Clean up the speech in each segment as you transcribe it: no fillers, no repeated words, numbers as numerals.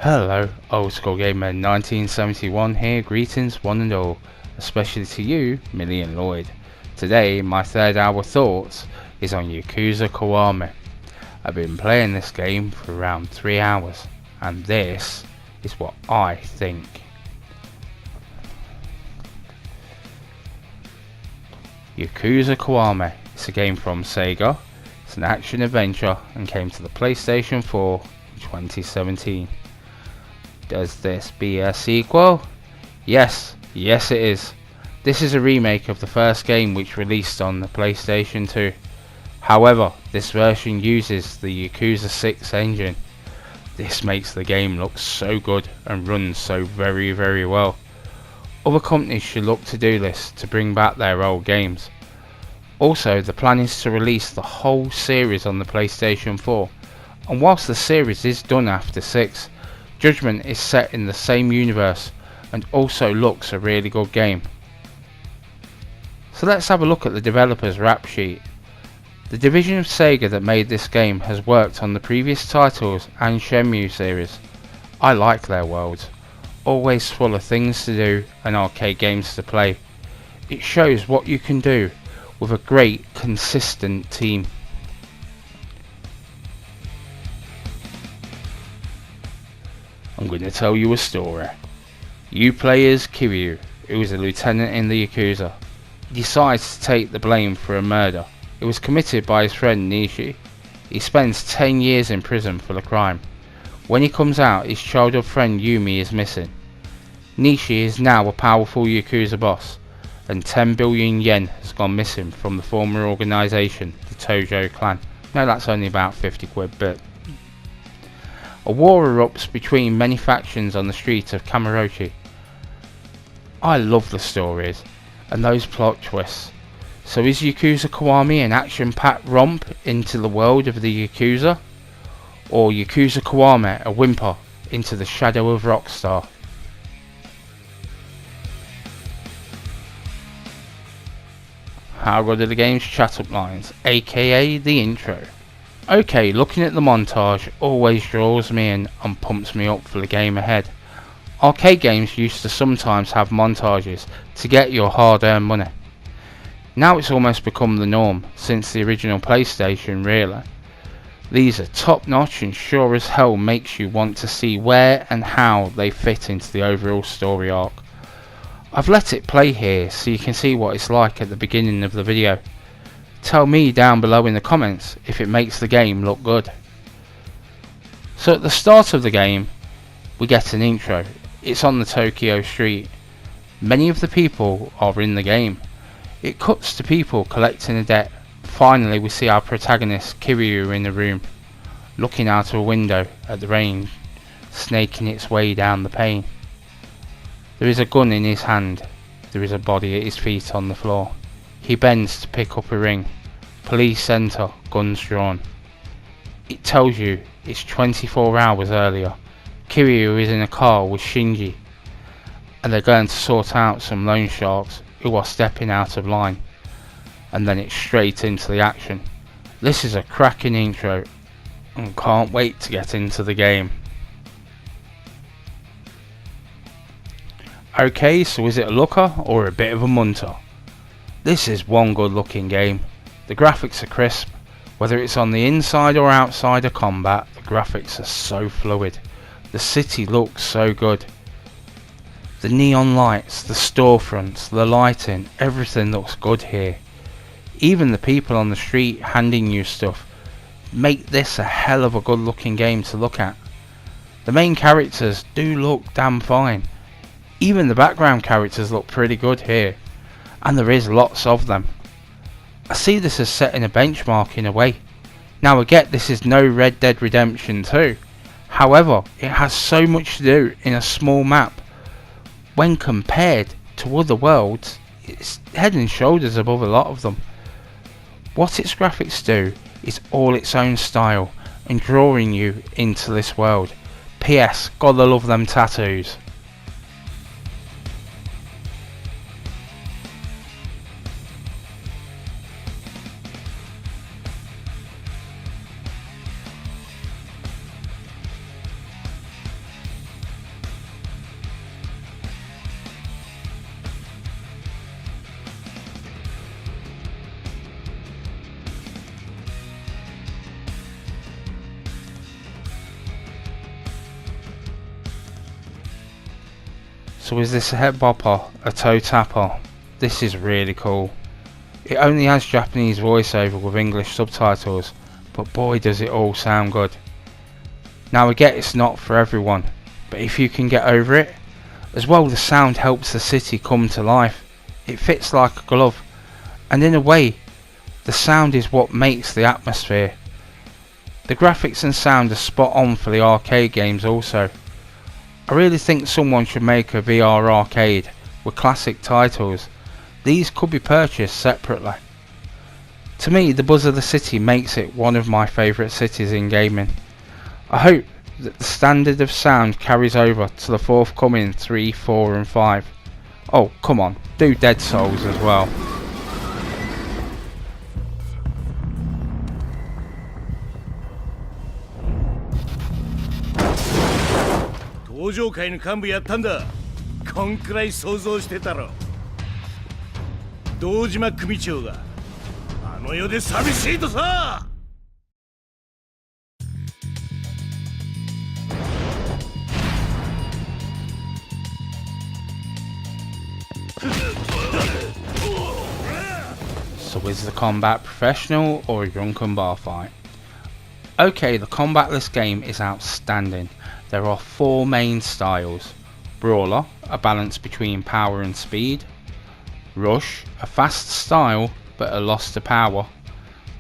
Hello, old school gamer 1971 here, greetings one and all, especially to you, Millie and Lloyd. Today, my third hour thoughts is on Yakuza Kiwami. I've been playing this game for around 3 hours, and this is what I think. Yakuza Kiwami is a game from Sega. It's an action adventure and came to the PlayStation 4 in 2017. Does this be a sequel? Yes it is. This is a remake of the first game which released on the PlayStation 2. However, this version uses the Yakuza 6 engine. This makes the game look so good and runs so very well. Other companies should look to do this to bring back their old games. Also, the plan is to release the whole series on the PlayStation 4, and whilst the series is done after 6, Judgment is set in the same universe and also looks a really good game. So let's have a look at the developer's rap sheet. The division of Sega that made this game has worked on the previous titles and Shenmue series. I like their worlds, always full of things to do and arcade games to play. It shows what you can do with a great consistent team. I'm going to tell you a story. You play as Kiryu, who is a lieutenant in the Yakuza. He decides to take the blame for a murder. It was committed by his friend Nishi. He spends 10 years in prison for the crime. When he comes out, his childhood friend Yumi is missing. Nishi is now a powerful Yakuza boss, and 10 billion yen has gone missing from the former organisation, the Tojo clan. No, that's only about 50 quid, but a war erupts between many factions on the street of Kamurochi. I love the stories and those plot twists. So is Yakuza Kiwami an action-packed romp into the world of the Yakuza? Or Yakuza Kiwami a whimper into the shadow of Rockstar? How good are the game's chat-up lines, aka the intro? Okay, looking at the montage always draws me in and pumps me up for the game ahead. Arcade games used to sometimes have montages to get your hard-earned money. Now it's almost become the norm since the original PlayStation really. These are top notch and sure as hell makes you want to see where and how they fit into the overall story arc. I've let it play here so you can see what it's like at the beginning of the video. Tell me down below in the comments if it makes the game look good. So at the start of the game we get an intro. It's on the Tokyo street. Many of the people are in the game. It cuts to people collecting a debt. Finally we see our protagonist Kiryu in the room, looking out of a window at the rain snaking its way down the pane. There is a gun in his hand. There is a body at his feet on the floor. He bends to pick up a ring. Police enter, guns drawn. It tells you it's 24 hours earlier. Kiryu is in a car with Shinji, and they're going to sort out some loan sharks who are stepping out of line. And then it's straight into the action. This is a cracking intro, and can't wait to get into the game. Okay, so is it a looker or a bit of a munter? This is one good looking game. The graphics are crisp. Whether it's on the inside or outside of combat, the graphics are so fluid. The city looks so good. The neon lights, the storefronts, the lighting, everything looks good here. Even the people on the street handing you stuff make this a hell of a good looking game to look at. The main characters do look damn fine. Even the background characters look pretty good here. And there is lots of them. I see this as setting a benchmark in a way. Now I get this is no Red Dead Redemption 2. However, it has so much to do in a small map. When compared to other worlds, it's head and shoulders above a lot of them. What its graphics do is all its own style and drawing you into this world. PS, gotta love them tattoos. So is this a head bopper, a toe tapper? This is really cool. It only has Japanese voiceover with English subtitles, but boy does it all sound good. Now I get it's not for everyone, but if you can get over it, as well the sound helps the city come to life. It fits like a glove, and in a way, the sound is what makes the atmosphere. The graphics and sound are spot on for the arcade games also. I really think someone should make a VR arcade with classic titles. These could be purchased separately. To me, the buzz of the city makes it one of my favourite cities in gaming. I hope that the standard of sound carries over to the forthcoming 3, 4 and 5. Oh, come on, do Dead Souls as well. 登場会の幹部やったんだ。こんくらい想像してたろ。堂島組長があの世で寂しいとさ。So is the combat professional or a drunken bar fight? Okay, the combatless game is outstanding. There are 4 main styles. Brawler, a balance between power and speed. Rush, a fast style but a loss to power.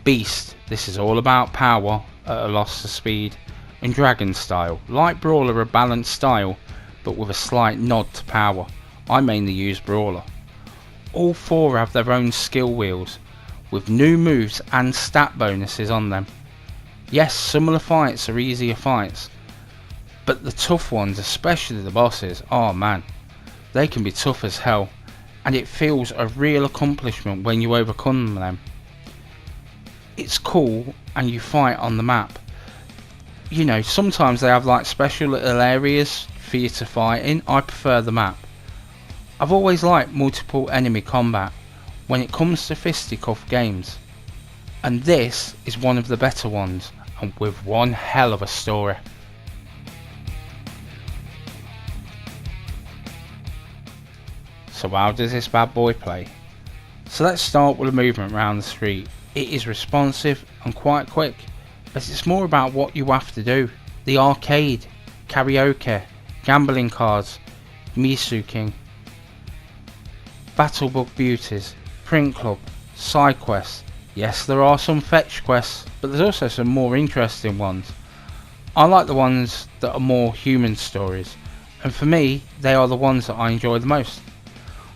Beast, this is all about power at a loss to speed. And Dragon style, like Brawler, a balanced style but with a slight nod to power. I mainly use Brawler. All 4 have their own skill wheels, with new moves and stat bonuses on them. Yes, some of the fights are easier fights, but the tough ones, especially the bosses, oh man, they can be tough as hell, and it feels a real accomplishment when you overcome them. It's cool, and you fight on the map. You know, sometimes they have like special little areas for you to fight in. I prefer the map. I've always liked multiple enemy combat when it comes to fisticuff games, and this is one of the better ones, and with one hell of a story. So how does this bad boy play? So let's start with the movement around the street. It is responsive and quite quick, but it's more about what you have to do. The arcade, karaoke, gambling cards, Misu King, Battlebug Beauties, Print Club, side quests. Yes, there are some fetch quests, but there's also some more interesting ones. I like the ones that are more human stories, and for me, they are the ones that I enjoy the most.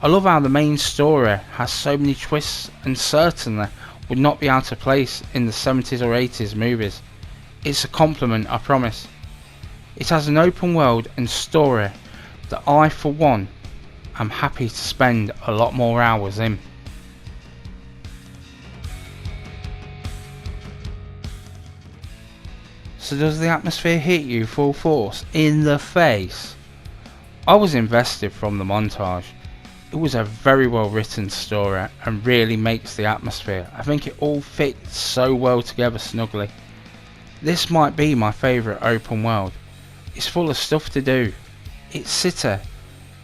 I love how the main story has so many twists and certainly would not be out of place in the 70s or 80s movies. It's a compliment, I promise. It has an open world and story that I, for one, am happy to spend a lot more hours in. So does the atmosphere hit you full force in the face? I was invested from the montage. It was a very well written story and really makes the atmosphere. I think it all fits so well together snugly. This might be my favourite open world. It's full of stuff to do. It's city.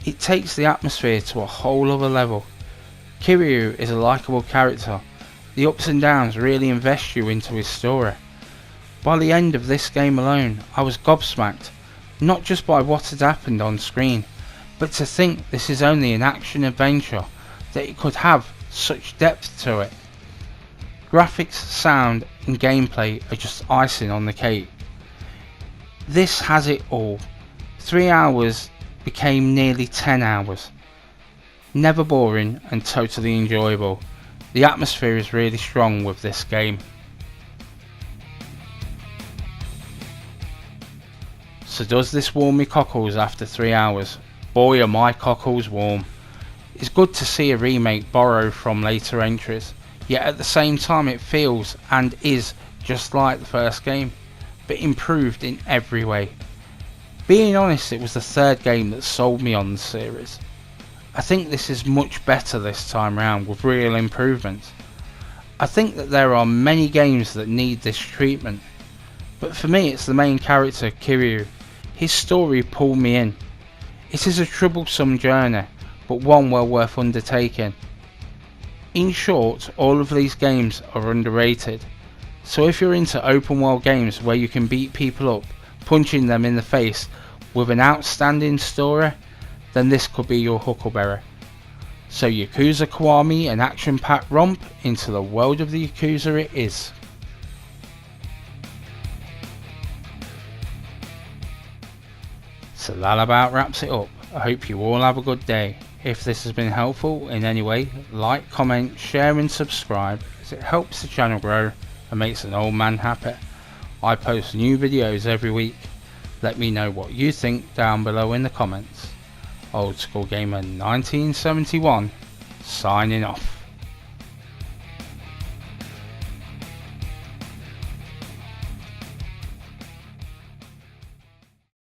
It takes the atmosphere to a whole other level. Kiryu is a likeable character. The ups and downs really invest you into his story. By the end of this game alone, I was gobsmacked, not just by what had happened on screen, but to think this is only an action adventure, that it could have such depth to it. Graphics, sound and gameplay are just icing on the cake. This has it all. 3 hours became nearly 10 hours. Never boring and totally enjoyable. The atmosphere is really strong with this game. So does this warm me cockles after 3 hours? Boy are my cockles warm. It's good to see a remake borrow from later entries, yet at the same time it feels and is just like the first game, but improved in every way. Being honest, it was the 3rd game that sold me on the series. I think this is much better this time round with real improvements. I think that there are many games that need this treatment, but for me it's the main character Kiryu. His story pulled me in. It is a troublesome journey, but one well worth undertaking. In short, all of these games are underrated, so if you're into open world games where you can beat people up, punching them in the face with an outstanding story, then this could be your huckleberry. So Yakuza Kiwami, an action-packed romp into the world of the Yakuza it is. So that about wraps it up. I hope you all have a good day. If this has been helpful in any way, like, comment, share and subscribe, as it helps the channel grow and makes an old man happy. I post new videos every week. Let me know what you think down below in the comments. Old School Gamer 1971 signing off.